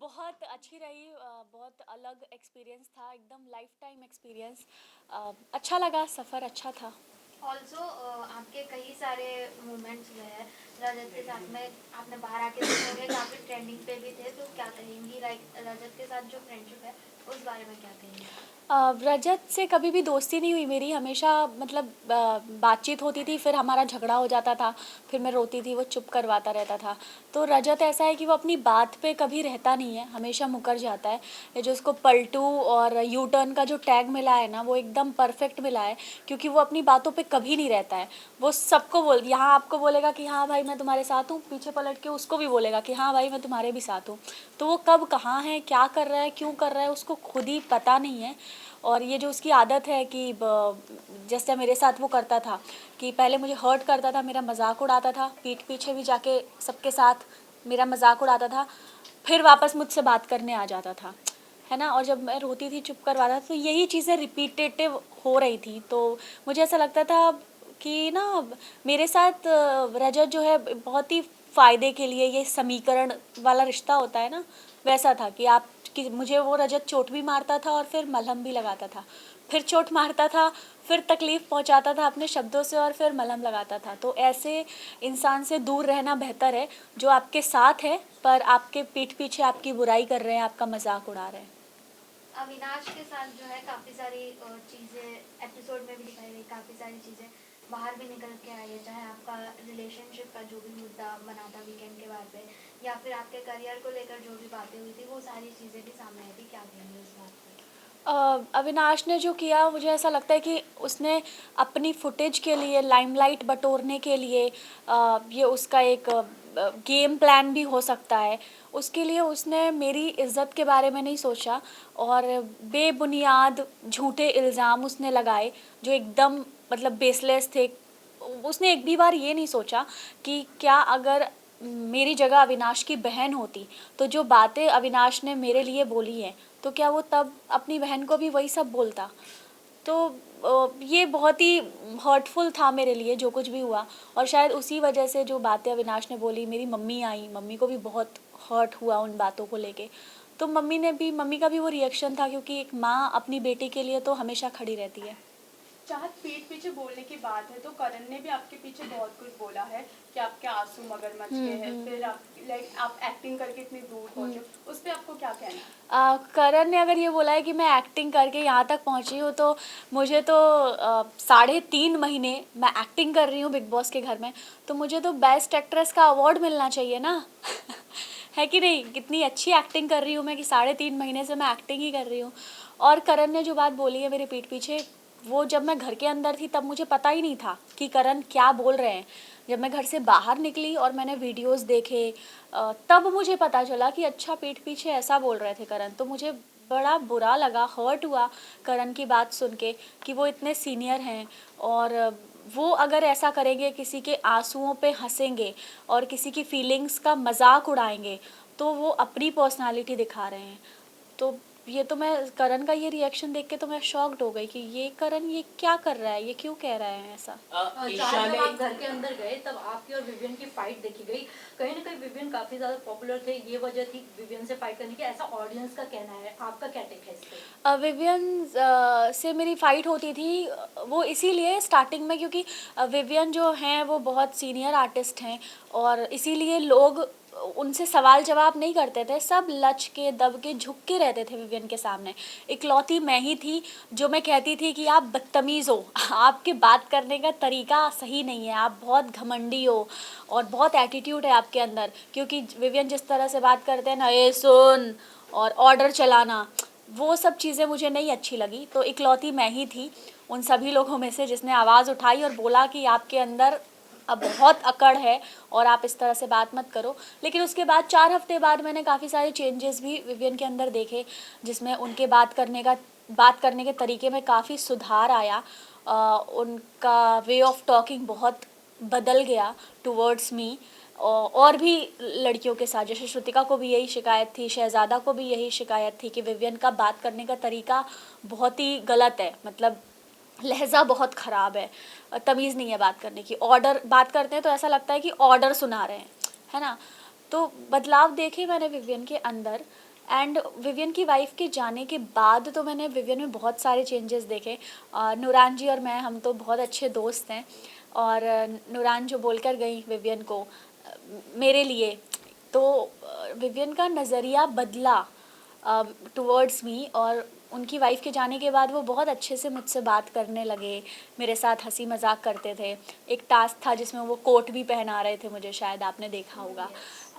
बहुत अच्छी रही, बहुत अलग एक्सपीरियंस था, एकदम लाइफ टाइम एक्सपीरियंस। अच्छा लगा, सफ़र अच्छा था। ऑल्सो आपके कई सारे मोमेंट्स हुए हैं रजत के साथ में। आपने बाहर आके देखे होंगे, काफ़ी ट्रेंडिंग पे भी थे। तो क्या कहेंगी, लाइक रजत के साथ जो फ्रेंडशिप है उस बारे में क्या कहेंगी? रजत से कभी भी दोस्ती नहीं हुई मेरी, हमेशा मतलब बातचीत होती थी, फिर हमारा झगड़ा हो जाता था, फिर मैं रोती थी, वो चुप करवाता रहता था। तो रजत ऐसा है कि वो अपनी बात पे कभी रहता नहीं है, हमेशा मुकर जाता है। ये जो उसको पलटू और यू टर्न का जो टैग मिला है ना, वो एकदम परफेक्ट मिला है, क्योंकि वो अपनी बातों पे कभी नहीं रहता है। वो सबको यहाँ आपको बोलेगा कि हाँ भाई मैं तुम्हारे साथ हूँ, पीछे पलट के उसको भी बोलेगा कि हाँ भाई मैं तुम्हारे भी साथ हूँ। तो वो कब कहाँ है, क्या कर रहा है, क्यों कर रहा है, उसको खुद ही पता नहीं है। और ये जो उसकी आदत है कि जैसे मेरे साथ वो करता था कि पहले मुझे हर्ट करता था, मेरा मजाक उड़ाता था, पीठ पीछे भी जाके सबके साथ मेरा मजाक उड़ाता था, फिर वापस मुझसे बात करने आ जाता था, है ना। और जब मैं रोती थी, चुप करवाता था, तो यही चीज़ें रिपीटेटिव हो रही थी। तो मुझे ऐसा लगता था कि ना, मेरे साथ रजत जो है बहुत ही फ़ायदे के लिए, ये समीकरण वाला रिश्ता होता है ना, वैसा था कि आप कि मुझे वो रजत चोट भी मारता था और फिर मलहम भी लगाता था, फिर चोट मारता था, फिर तकलीफ़ पहुंचाता था अपने शब्दों से और फिर मलहम लगाता था। तो ऐसे इंसान से दूर रहना बेहतर है, जो आपके साथ है पर आपके पीठ पीछे आपकी बुराई कर रहे हैं, आपका मजाक उड़ा रहे हैं। अविनाश के साथ जो है काफ़ी सारी चीज़ें एपिसोड में भी दिखाई गई, काफ़ी सारी चीज़ें बाहर भी निकल के आई है। चाहे आपका रिलेशनशिप का जो भी मुद्दा बना था वीकेंड के बाद पे, या फिर आपके करियर को लेकर जो भी बातें हुई थी, वो सारी चीज़ें भी सामने आई थी। क्या कहेंगे उस बात पर? अविनाश ने जो किया, मुझे ऐसा लगता है कि उसने अपनी फुटेज के लिए, लाइमलाइट बटोरने के लिए, ये उसका एक गेम प्लान भी हो सकता है। उसके लिए उसने मेरी इज़्ज़त के बारे में नहीं सोचा और बेबुनियाद झूठे इल्ज़ाम उसने लगाए, जो एकदम मतलब बेसलेस थे। उसने एक भी बार ये नहीं सोचा कि क्या अगर मेरी जगह अविनाश की बहन होती, तो जो बातें अविनाश ने मेरे लिए बोली हैं, तो क्या वो तब अपनी बहन को भी वही सब बोलता। तो ये बहुत ही हर्टफुल था मेरे लिए जो कुछ भी हुआ। और शायद उसी वजह से जो बातें अविनाश ने बोली, मेरी मम्मी आई, मम्मी को भी बहुत हर्ट हुआ उन बातों को लेके। तो मम्मी का भी वो रिएक्शन था, क्योंकि एक माँ अपनी बेटी के लिए तो हमेशा खड़ी रहती है। जहाँ पीठ पीछे बोलने की बात है, तो करण ने भी आपके पीछे बहुत कुछ बोला है कि आपके आंसू मगरमच्छ के हैं, फिर आप लाइक आप एक्टिंग करके इतनी दूर पहुंचे, उस पर आपको क्या कहना है? करण ने अगर ये बोला है कि मैं एक्टिंग करके यहाँ तक पहुँची हूँ, तो मुझे तो 3.5 महीने मैं एक्टिंग कर रही हूँ बिग बॉस के घर में, तो मुझे तो बेस्ट एक्ट्रेस का अवार्ड मिलना चाहिए ना। है कि नहीं, कितनी अच्छी एक्टिंग कर रही हूँ मैं कि 3.5 महीने से मैं एक्टिंग ही कर रही हूँ। और करण ने जो बात बोली है मेरे पीठ पीछे, वो जब मैं घर के अंदर थी तब मुझे पता ही नहीं था कि करण क्या बोल रहे हैं। जब मैं घर से बाहर निकली और मैंने वीडियोस देखे, तब मुझे पता चला कि अच्छा पीठ पीछे ऐसा बोल रहे थे करण। तो मुझे बड़ा बुरा लगा, हर्ट हुआ करण की बात सुन के कि वो इतने सीनियर हैं और वो अगर ऐसा करेंगे, किसी के आंसुओं पे हंसेंगे और किसी की फीलिंग्स का मजाक उड़ाएंगे, तो वो अपनी पर्सनालिटी दिखा रहे हैं। तो ये तो मैं करण का ये रिएक्शन देख के तो मैं शॉक्ड हो गई कि ये करण ये क्या कर रहा है, ये क्यों कह रहा है ऐसा। चाहे जब आप घर के अंदर गए तब आपकी और विवियन की फाइट देखी गई। कहीं ना कहीं विवियन काफी ज्यादा पॉपुलर थे, ये वजह थी विवियन से फाइट करने की, ऐसा ऑडियंस का कहना है। आपका क्या टेक है इस पे? विवियन से मेरी फ़ाइट होती थी, वो इसीलिए स्टार्टिंग में, क्योंकि विवियन जो हैं वो बहुत सीनियर आर्टिस्ट हैं और इसीलिए लोग उनसे सवाल जवाब नहीं करते थे, सब लच के दब के झुक के रहते थे विवियन के सामने। इकलौती मैं ही थी जो मैं कहती थी कि आप बदतमीज़ हो, आपके बात करने का तरीका सही नहीं है, आप बहुत घमंडी हो और बहुत एटीट्यूड है आपके अंदर। क्योंकि विवियन जिस तरह से बात करते हैं ना, ये सुन और ऑर्डर चलाना, वो सब चीज़ें मुझे नहीं अच्छी लगी। तो इकलौती मैं ही थी उन सभी लोगों में से जिसने आवाज़ उठाई और बोला कि आपके अंदर अब बहुत अकड़ है और आप इस तरह से बात मत करो। लेकिन उसके बाद 4 हफ्ते बाद मैंने काफ़ी सारे चेंजेस भी विवियन के अंदर देखे, जिसमें उनके बात करने के तरीके में काफ़ी सुधार आया। उनका वे ऑफ टॉकिंग बहुत बदल गया टुवर्ड्स मी। और भी लड़कियों के साथ, जैसे श्रुतिका को भी यही शिकायत थी, शहज़ादा को भी यही शिकायत थी कि विवियन का बात करने का तरीका बहुत ही गलत है, मतलब लहज़ा बहुत ख़राब है, तमीज़ नहीं है बात करने की। ऑर्डर बात करते हैं तो ऐसा लगता है कि ऑर्डर सुना रहे हैं, है ना। तो बदलाव देखे मैंने विवियन के अंदर। एंड विवियन की वाइफ के जाने के बाद तो मैंने विवियन में बहुत सारे चेंजेस देखे। नूरान जी और मैं हम तो बहुत अच्छे दोस्त हैं, और नूरान जो बोलकर गई विवियन को मेरे लिए, तो विवियन का नज़रिया बदला टुवर्ड्स मी। और उनकी वाइफ के जाने के बाद वो बहुत अच्छे से मुझसे बात करने लगे, मेरे साथ हंसी मजाक करते थे। एक टास्क था जिसमें वो कोट भी पहना रहे थे मुझे, शायद आपने देखा होगा।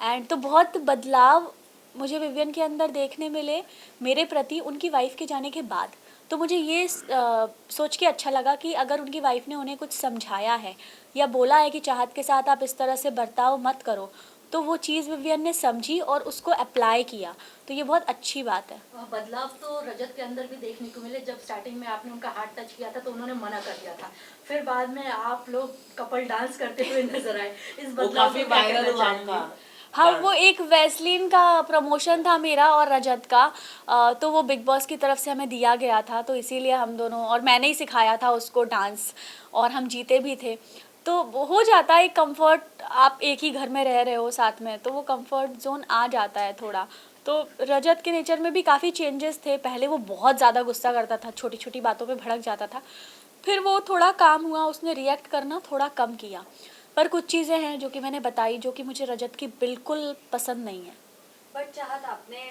एंड तो बहुत बदलाव मुझे विवियन के अंदर देखने मिले मेरे प्रति उनकी वाइफ के जाने के बाद। तो मुझे ये सोच के अच्छा लगा कि अगर उनकी वाइफ ने उन्हें कुछ समझाया है या बोला है कि चाहत के साथ आप इस तरह से बर्ताव मत करो, तो वो चीज़ विवियन ने समझी और उसको अप्लाई किया। तो ये बहुत अच्छी बात है। बदलाव तो रजत के अंदर भी देखने को मिले। जब स्टार्टिंग में आपने उनका हाथ टच किया था तो उन्होंने मना कर दिया था, फिर बाद में आप लोग कपल डांस करते हुए नजर आए। इस वो बदलाव काफी को क्या वायरल कहना हुआ चाहेंगे? आपका हाँ, डांस। वो एक वैसलीन का प्रमोशन था मेरा और रजत का। तो वो बिग बॉस की तरफ से हमें दिया गया था, तो इसीलिए हम दोनों, और मैंने ही सिखाया था उसको डांस, और हम जीते भी थे। तो वो हो जाता है एक कंफर्ट, आप एक ही घर में रह रहे हो साथ में, तो वो कंफर्ट जोन आ जाता है थोड़ा। तो रजत के नेचर में भी काफ़ी चेंजेस थे। पहले वो बहुत ज़्यादा गुस्सा करता था, छोटी छोटी बातों पे भड़क जाता था। फिर वो थोड़ा काम हुआ, उसने रिएक्ट करना थोड़ा कम किया। पर कुछ चीज़ें हैं जो कि मैंने बताई जो कि मुझे रजत की बिल्कुल पसंद नहीं है। बट चाहत आपने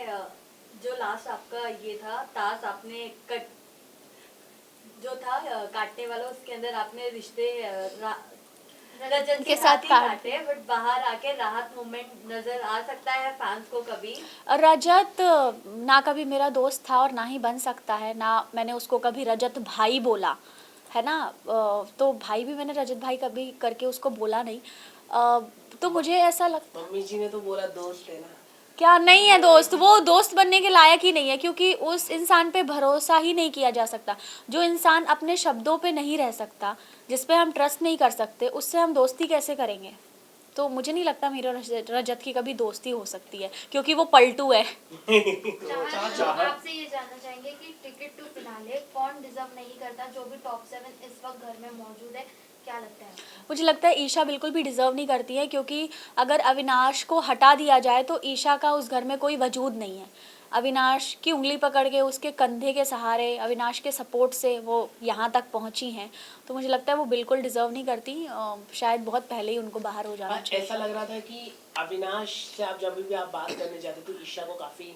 जो लास्ट आपका ये था टास्क आपने कट जो था काटने वाला, उसके अंदर आपने रिश्ते रजत के साथ ही काटे, बट बाहर आके राहत मोमेंट नजर आ सकता है फैंस को कभी? रजत ना कभी मेरा दोस्त था और ना ही बन सकता है, ना मैंने उसको कभी रजत भाई बोला है ना। तो भाई भी मैंने रजत भाई कभी करके उसको बोला नहीं। तो मुझे ऐसा लगता, मम्मी जी ने तो बोला दोस्त है ना। क्या नहीं है दोस्त, वो दोस्त बनने के लायक ही नहीं है, क्योंकि उस इंसान पे भरोसा ही नहीं किया जा सकता। जो इंसान अपने शब्दों पे नहीं रह सकता, जिस पे हम ट्रस्ट नहीं कर सकते, उससे हम दोस्ती कैसे करेंगे? तो मुझे नहीं लगता मेरा रजत की कभी दोस्ती हो सकती है, क्योंकि वो पलटू है। चाहत आपसे ये जानना चाहेंगे कि टिकट टू फिनाले कौन डिजर्व नहीं करता, जो भी टॉप 7 इस वक्त घर में मौजूद है, क्या लगता है आपको? मुझे लगता है ईशा बिल्कुल भी डिज़र्व नहीं करती है, क्योंकि अगर अविनाश को हटा दिया जाए तो ईशा का उस घर में कोई वजूद नहीं है। अविनाश की उंगली पकड़ के, उसके कंधे के सहारे, अविनाश के सपोर्ट से वो यहाँ तक पहुँची हैं। तो मुझे लगता है वो बिल्कुल डिज़र्व नहीं करती। शायद बहुत पहले ही उनको बाहर हो जाना चाहिए। ऐसा लग रहा था कि अविनाश से आप जब भी आप बात करने जाते तो ईशा को काफी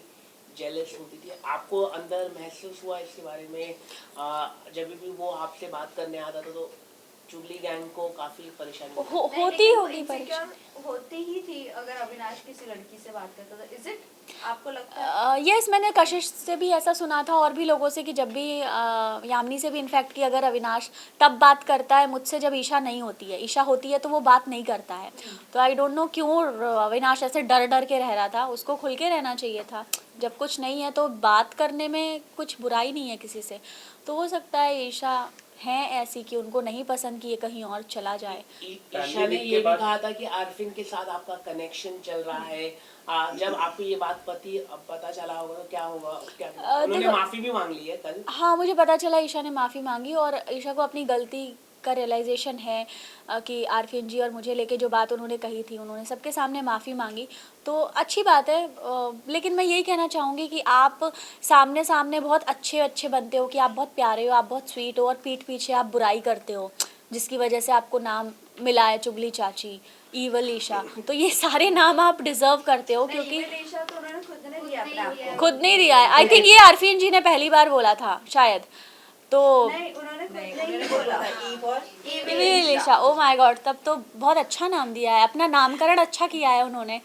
जेलस होती थी। आपको अंदर महसूस हुआ इसके बारे में? जब भी वो आपसे बात करने आता था तो चुगली गैंग को काफी परेशानी होती होगी परेशानी। होती ही थी अगर अविनाश किसी लड़की से बात करता था। इज इट आपको लगता है? यस, मैंने कशिश से भी ऐसा सुना था और भी लोगों से कि जब भी यामिनी से भी इनफैक्ट कि अगर अविनाश तब बात करता है मुझसे जब ईशा नहीं होती है, ईशा होती है तो वो बात नहीं करता है। तो आई डोंट नो क्यों अविनाश ऐसे डर डर के रह रहा था। उसको खुल के रहना चाहिए था। जब कुछ नहीं है तो बात करने में कुछ बुराई नहीं है किसी से। तो हो सकता है ईशा हैं ऐसी कि उनको नहीं पसंद कि ये कहीं और चला जाए। ईशा ने ये भी कहा था कि आरफिन के साथ आपका कनेक्शन चल रहा है। जब आपको ये बात पता चला होगा तो क्या होगा? क्या उन्होंने माफी भी मांग ली है कल? हाँ, मुझे पता चला ईशा ने माफ़ी मांगी और ईशा को अपनी गलती का रियलाइजेशन है कि आरफिन जी और मुझे लेके जो बात उन्होंने कही थी, उन्होंने सबके सामने माफ़ी मांगी। तो अच्छी बात है। लेकिन मैं यही कहना चाहूँगी कि आप सामने सामने बहुत अच्छे अच्छे बनते हो कि आप बहुत प्यारे हो, आप बहुत स्वीट हो, और पीठ पीछे आप बुराई करते हो, जिसकी वजह से आपको नाम मिला है चुगली चाची, ईवल ईशा। तो ये सारे नाम आप डिजर्व करते हो, क्योंकि ईशा तो उन्होंने खुद ने दिया अपने आप को। खुद नहीं दिया है। आई थिंक ये आरफिन जी ने पहली बार बोला था शायद। तो नहीं, उन्होंने खुद नहीं बोला था। Evil Isha, oh my God, तब तो बहुत अच्छा नाम दिया है, अपना नामकरण अच्छा किया है उन्होंने।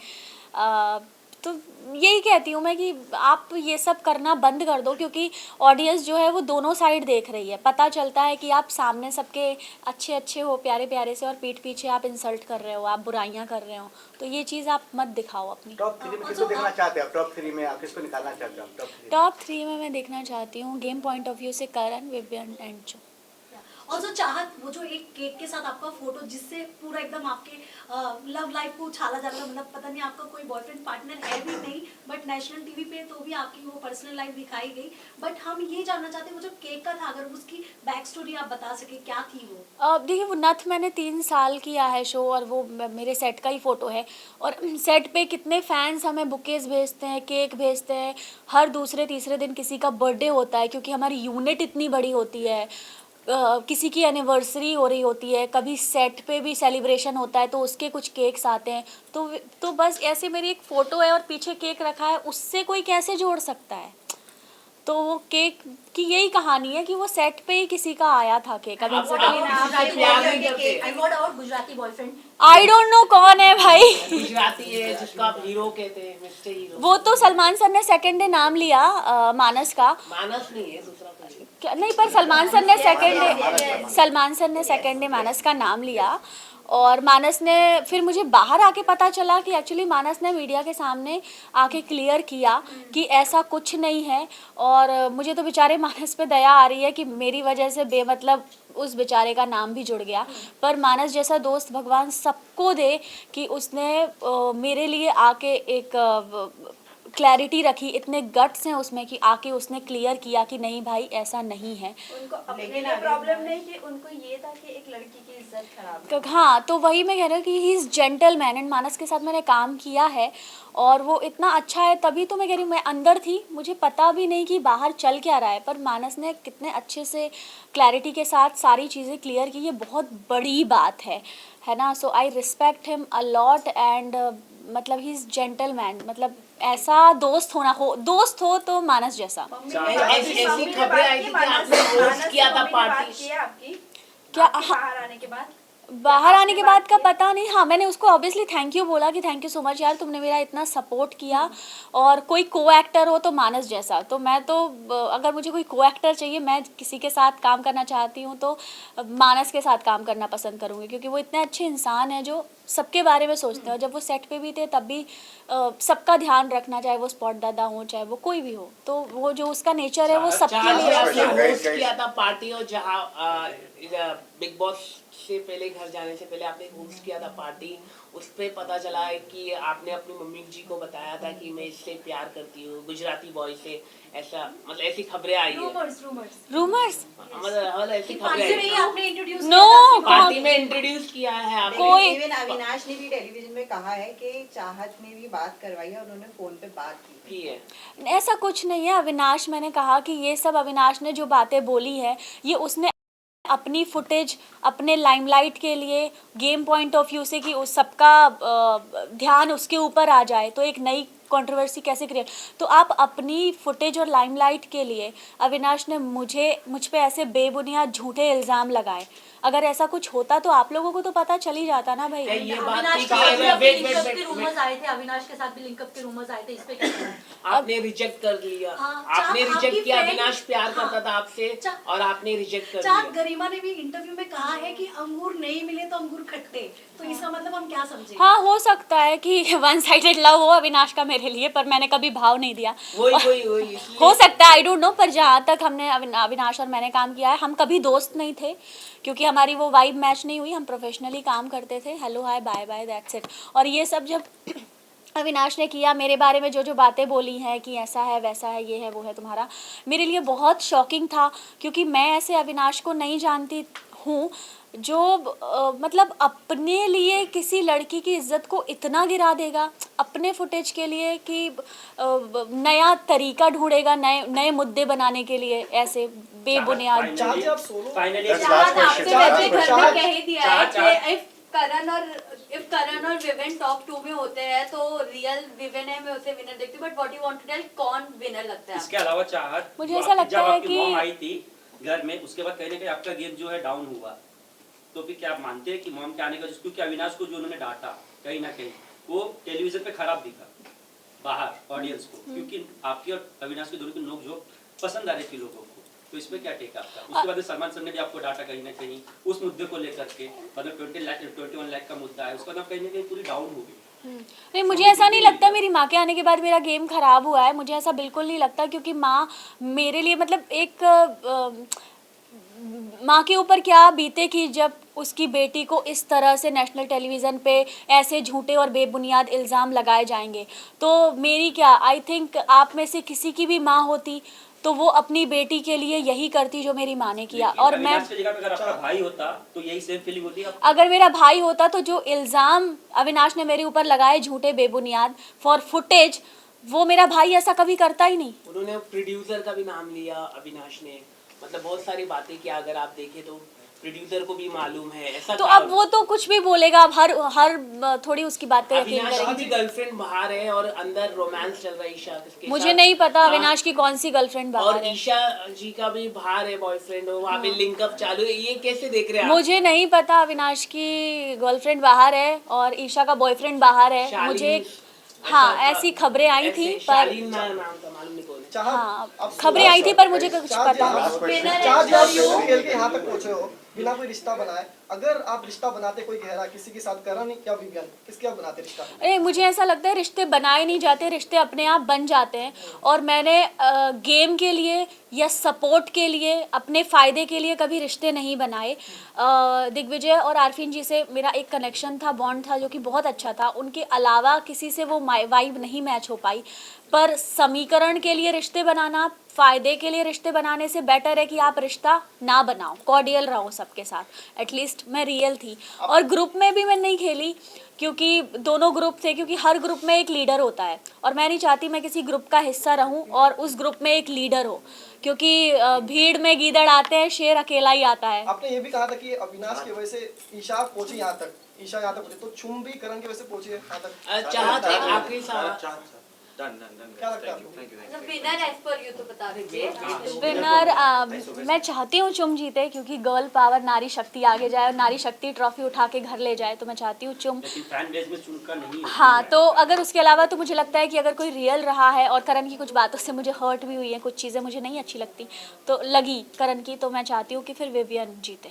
तो यही कहती हूँ मैं कि आप ये सब करना बंद कर दो, क्योंकि ऑडियंस जो है वो दोनों साइड देख रही है। पता चलता है कि आप सामने सबके अच्छे अच्छे हो, प्यारे प्यारे से, और पीठ पीछे आप इंसल्ट कर रहे हो, आप बुराइयां कर रहे हो। तो ये चीज़ आप मत दिखाओ अपनी। टॉप 3 में किसको देखना चाहते हैं? टॉप 3 में आप किसको निकालना चाहते हैं? टॉप 3 में मैं देखना चाहती हूँ गेम पॉइंट ऑफ व्यू से करण, विवियन एंड जो। और जो चाहत, वो जो एक केक के साथ आपका फोटो जिससे पूरा एकदम आपके लव लाइफ को उछाला जा रहा है, मतलब पता नहीं आपका कोई बॉयफ्रेंड पार्टनर है भी नहीं, बट नेशनल टीवी पे तो भी आपकी वो पर्सनल लाइफ दिखाई गई। बट हम ये जानना चाहते हैं वो जो केक का था, अगर उसकी बैक स्टोरी आप बता सके, क्या थी वो? देखिए वो नथ मैंने 3 साल किया है शो, और वो मेरे सेट का ही फ़ोटो है। और सेट पे कितने फैंस हमें बुकेज़ भेजते हैं, केक भेजते हैं, हर दूसरे तीसरे दिन किसी का बर्थडे होता है, क्योंकि हमारी यूनिट इतनी बड़ी होती है। किसी की एनिवर्सरी हो रही होती है, कभी सेट पे भी सेलिब्रेशन होता है तो उसके कुछ केक्स आते हैं। तो बस ऐसे मेरी एक फ़ोटो है और पीछे केक रखा है, उससे कोई कैसे जोड़ सकता है? तो वो केक की यही कहानी है कि वो सेट पे ही किसी का आया था केक। अब आप इंसिडेंट किसी से प्यार नहीं करते। And what about Gujarati boyfriend? I don't know कौन है भाई। गुजराती है जिसको आप हीरो कहते हैं, मिस्टर हीरो। वो तो सलमान सर ने सेकंड डे नाम लिया मानस का। मानस नहीं है, दूसरा कोई है। क्या नहीं, पर सलमान सर ने सेकंड डे मानस का नाम लिया। और मानस ने फिर मुझे बाहर आके पता चला कि एक्चुअली मानस ने मीडिया के सामने आके क्लियर किया कि ऐसा कुछ नहीं है। और मुझे तो बेचारे मानस पे दया आ रही है कि मेरी वजह से बेमतलब उस बेचारे का नाम भी जुड़ गया। पर मानस जैसा दोस्त भगवान सबको दे कि उसने मेरे लिए आके एक क्लैरिटी रखी, इतने गट्स हैं उसमें कि आके उसने क्लियर किया कि नहीं भाई ऐसा नहीं है। उनको अपने लिए प्रॉब्लम नहीं थी, उनको ये था कि एक लड़की की इज्जत खराब है। हाँ, तो वही मैं कह रही हूँ कि ही इज़ जेंटलमैन। एंड मानस के साथ मैंने काम किया है और वो इतना अच्छा है, तभी तो मैं कह रही हूँ मैं अंदर थी, मुझे पता भी नहीं कि बाहर चल क्या रहा है, पर मानस ने कितने अच्छे से क्लैरिटी के साथ सारी चीज़ें क्लियर की। ये बहुत बड़ी बात है ना। So I respect him a lot. And मतलब ही इज़ जेंटलमैन। मतलब ऐसा दोस्त हो तो मानस जैसा। ऐसी खबरें आई थी कि आपने होस्ट किया था पार्टी। क्या बाहर आने के बाद बाहर आने के बाद का पता नहीं। हाँ, मैंने उसको ऑब्वियसली थैंक यू बोला कि थैंक यू सो मच यार, तुमने मेरा इतना सपोर्ट किया। और कोई को एक्टर हो तो मानस जैसा। तो मैं तो अगर मुझे कोई को एक्टर चाहिए, मैं किसी के साथ काम करना चाहती हूँ तो मानस के साथ काम करना पसंद करूँगी, क्योंकि वो इतने अच्छे इंसान हैं जो सबके बारे में सोचते हैं। और जब वो सेट पे भी थे तब भी सबका ध्यान रखना, चाहे वो स्पॉट दादा हो चाहे वो कोई भी हो, तो वो जो उसका नेचर है वो सबके लिए आपने होस्ट किया था पार्टी, और जहाँ बिग बॉस से पहले, घर जाने से पहले आपने होस्ट किया था पार्टी। उस पे पता चला है कि आपने अपनी मम्मी जी को बताया था कि मैं इससे प्यार करती हूँ, गुजराती बॉय से। ऐसा मतलब ऐसी खबरें आई है। रूमर्स मतलब ऐसी खबरें आई हैं। आपने इंट्रोड्यूस नो पार्टी में इंट्रोड्यूस किया है आपने। कोई इवन अविनाश ने भी टेलीविजन में कहा है कि चाहत ने भी बात करवाई है, उन्होंने फोन पे बात की है। ऐसा कुछ नहीं है अविनाश। मैंने कहा कि ये सब अविनाश ने जो बातें बोली है ये उसने अपनी फुटेज, अपने लाइमलाइट के लिए, गेम पॉइंट ऑफ व्यू से कि उस सबका ध्यान उसके ऊपर आ जाए तो एक नई कंट्रोवर्सी कैसे क्रिएट। तो आप अपनी फुटेज और लाइमलाइट के लिए अविनाश ने मुझ पे ऐसे बेबुनियाद झूठे इल्ज़ाम लगाए। अगर ऐसा कुछ होता तो आप लोगों को तो पता चल ही जाता ना भाई। ये बात अविनाश नहीं के साथ भी वेट लिंकअप के रूमर्स आए थे, अविनाश के साथ भी लिंकअप के रूमर्स आए थे, इस पे क्या कहना है? आपने रिजेक्ट कर दिया। आपने आपकी रिजेक्ट किया। friend- अविनाश प्यार करता था आपसे और आपने रिजेक्ट कर चाँद दिया। गरिमा ने भी इंटरव्यू में कहा है कि अंगूर नहीं मिले तो अंगूर खट्टे, तो इसका मतलब हम क्या समझे? हाँ, हो सकता है कि वन साइडेड लव हो अविनाश का मेरे लिए, पर मैंने कभी भाव नहीं दिया। वही हो सकता है, आई डोंट नो। पर जहाँ तक हमने अविनाश और मैंने काम किया है, हम कभी दोस्त नहीं थे, क्योंकि हमारी वो वाइब मैच नहीं हुई। हम प्रोफेशनली काम करते थे, hello hi bye bye that's it. और ये सब जब अविनाश ने किया, मेरे बारे में जो बातें बोली हैं कि ऐसा है वैसा है, ये है वो है तुम्हारा, मेरे लिए बहुत शॉकिंग था, क्योंकि मैं ऐसे अविनाश को नहीं जानती हूँ जो मतलब अपने लिए किसी लड़की की इज्जत को इतना गिरा देगा, अपने फुटेज के लिए कि नया तरीका ढूंढेगा नए मुद्दे बनाने के लिए, ऐसे बेबुनियाद। आपसे वैसे घर में कह ही दिया है कि इफ करण और विवेन टॉप 2 में होते हैं तो रियल विवेन है, मैं उसे विनर देखती हूँ। But what you want to tell, कौन विनर लगता है? इसके अलावा चाहत, मुझे ऐसा लगता है कि मॉम आई थी घर में, उसके बाद कहीं ना कहीं आपका गेम जो है डाउन हुआ, तो फिर क्या आप मानते हैं कि मॉम के आने का, क्योंकि अविनाश को जो उन्होंने डांटा कहीं ना कहीं वो टेलीविजन पे खराब दिखा बाहर ऑडियंस को, क्योंकि आपकी और अविनाश की दोनों की नोक-झोंक पसंद आ रही थी लोगों को, तो इस पे क्या टेक आपका? उसके बाद सलमान सर ने भी आपको डांटा कहीं ना कहीं उस मुद्दे को लेकर के, मतलब 21 लाख का मुद्दा है, उसका नाम कहीं ना कहीं पूरी डाउन हो गई। नहीं, मुझे ऐसा नहीं लगता मेरी माँ के आने के बाद मेरा गेम खराब हुआ है। मुझे ऐसा बिल्कुल नहीं लगता, क्योंकि माँ मेरे लिए मतलब एक माँ के ऊपर क्या बीते कि जब उसकी बेटी को इस तरह से नेशनल टेलीविज़न पे ऐसे झूठे और बेबुनियाद इल्ज़ाम लगाए जाएंगे। तो मेरी क्या, आई थिंक आप में से किसी की भी माँ होती तो वो अपनी बेटी के लिए यही करती जो मेरी माँ ने किया। और मैं, अविनाश की जगह पे अगर आपका भाई होता तो यही सेम फीलिंग होती है? अगर मेरा भाई होता तो जो इल्ज़ाम अविनाश ने मेरे ऊपर लगाए झूठे बेबुनियाद फॉर फुटेज, वो मेरा भाई ऐसा कभी करता ही नहीं। उन्होंने प्रोड्यूसर का भी नाम लिया अविनाश ने, मतलब बहुत सारी बातें किया। अगर आप देखें तो प्रोड्यूसर को भी मालूम है ऐसा। तो अब वो तो कुछ भी बोलेगा, अब हर थोड़ी उसकी बात पे यकीन अविनाश की करेंगे। भी गर्लफ्रेंड बाहर है और अंदर रोमांस चल रहा है ईशा के मुझे साथ। नहीं पता हाँ, अविनाश की कौन सी गर्लफ्रेंड बाहर और है। ईशा जी का भी बाहर है बॉयफ्रेंड, वहाँ पे लिंकअप चालू है। ये कैसे देख रहे हैं आप? मुझे नहीं पता अविनाश की गर्लफ्रेंड बाहर है और ईशा का बॉयफ्रेंड बाहर है। शालीन, मुझे हाँ ऐसी खबरें आई थी, पर शालीन नाम था, मालूम नहीं कौन है। हाँ खबरें आई थी पर मुझे कुछ पता नहीं। चार्ज आप यूं खेल के यहाँ तक पहुँचे हो बिना कोई रिश्ता बनाए। अगर आप रिश्ता बनाते कोई गहरा किसी के साथ, करण या विवियन, किसके आप बनाते रिश्ता? अरे मुझे ऐसा लगता है रिश्ते बनाए नहीं जाते, रिश्ते अपने आप बन जाते हैं। और मैंने गेम के लिए या सपोर्ट के लिए, अपने फ़ायदे के लिए कभी रिश्ते नहीं बनाए। दिग्विजय और आरफीन जी से मेरा एक कनेक्शन था, बॉन्ड था जो कि बहुत अच्छा था। उनके अलावा किसी से वो वाइब नहीं मैच हो पाई। पर समीकरण के लिए रिश्ते बनाना, फ़ायदे के लिए रिश्ते बनाने से बेटर है कि आप रिश्ता ना बनाओ, कॉर्डियल रहो सबके साथ। एटलीस्ट मैं रियल थी। और ग्रुप में भी मैं नहीं खेली क्योंकि दोनों ग्रुप थे, क्योंकि हर ग्रुप में एक लीडर होता है और मैं नहीं चाहती मैं किसी ग्रुप का हिस्सा रहूं और उस ग्रुप में एक लीडर हो, क्योंकि भीड़ में गीदड़ आते हैं, शेर अकेला ही आता है। आपने ये भी कहा था कि अविनाश की वजह से ईशा पहुंची यहाँ तक, ईशा यहाँ तक पहुंची, तो चुम भी करण की वजह से पहुंची है यहाँ तक। चाहत एक आखिरी सवाल। क्या लगता है आपको? विनर एज पर यू तो बता दीजिए। विनर मैं चाहती हूँ चुम जीते, क्योंकि गर्ल पावर, नारी शक्ति आगे जाए और नारी शक्ति ट्रॉफी उठा के घर ले जाए, तो मैं चाहती हूँ चुम। लेकिन फैन बेस में चुनकर नहीं है। हाँ, तो अगर उसके अलावा तो मुझे लगता है कि अगर कोई रियल रहा है, और करण की कुछ बातों से मुझे हर्ट भी हुई है, कुछ चीज़ें मुझे नहीं अच्छी लगती तो लगी करण की, तो मैं चाहती हूँ कि फिर विवियन जीते।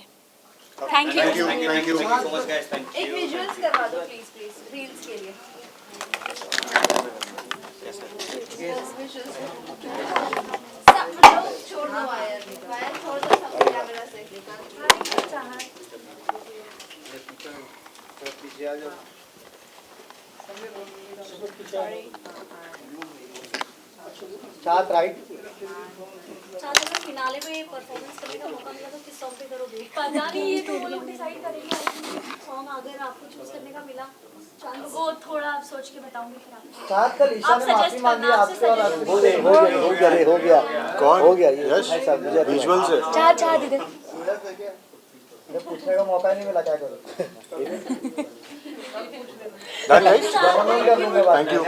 Thank you. एक विजुअल्स करवा दो प्लीज रील्स के लिए। छोड़ दो वायर छोड़ दो सब कैमरा से। चाहत राइट। चाहते हैं फिनाले में परफॉर्मेंस करने का मौका मिला तो किस सॉन्ग पे करोगे? पता नहीं, ये तो वो लोग डिसाइड करेंगे। सॉन्ग अगर आपको चूज करने का मिला वो थोड़ा आप सोच के बताऊंगी फिर आपको। चाहत कल ईशा ने माफी मांगी आपसे और आप हो गया कौन? हो गया यश विजुअल से चाह दीदी जब पूछने का मौका नहीं मिला क्या करो। Thank you.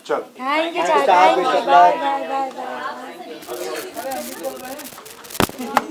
चल thank you, bye bye bye.